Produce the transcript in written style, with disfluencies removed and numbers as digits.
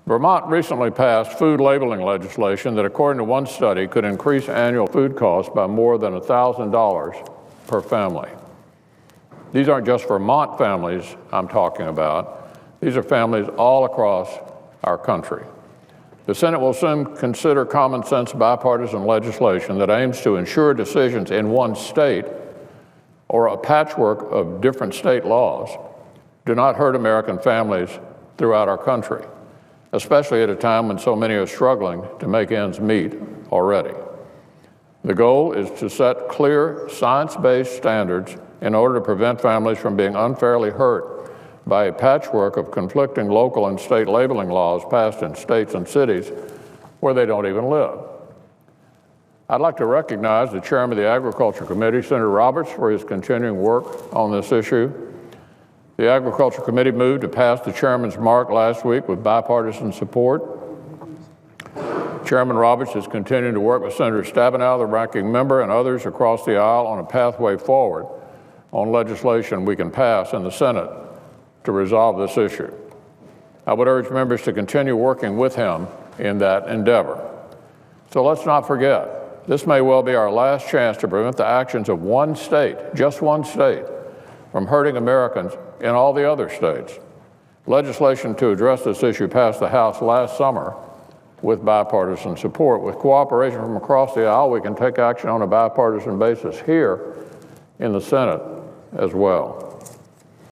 Vermont recently passed food labeling legislation that, according to one study, could increase annual food costs by more than $1,000 per family. These aren't just Vermont families I'm talking about. These are families all across our country. The Senate will soon consider common sense bipartisan legislation that aims to ensure decisions in one state or a patchwork of different state laws do not hurt American families throughout our country, especially at a time when so many are struggling to make ends meet already. The goal is to set clear, science-based standards in order to prevent families from being unfairly hurt by a patchwork of conflicting local and state labeling laws passed in states and cities where they don't even live. I'd like to recognize the chairman of the Agriculture Committee, Senator Roberts, for his continuing work on this issue. The Agriculture Committee moved to pass the chairman's mark last week with bipartisan support. Chairman Roberts is continuing to work with Senator Stabenow, the ranking member, and others across the aisle on a pathway forward on legislation we can pass in the Senate to resolve this issue. I would urge members to continue working with him in that endeavor. So let's not forget, this may well be our last chance to prevent the actions of one state, just one state, from hurting Americans in all the other states. Legislation to address this issue passed the House last summer with bipartisan support. With cooperation from across the aisle, we can take action on a bipartisan basis here in the Senate as well.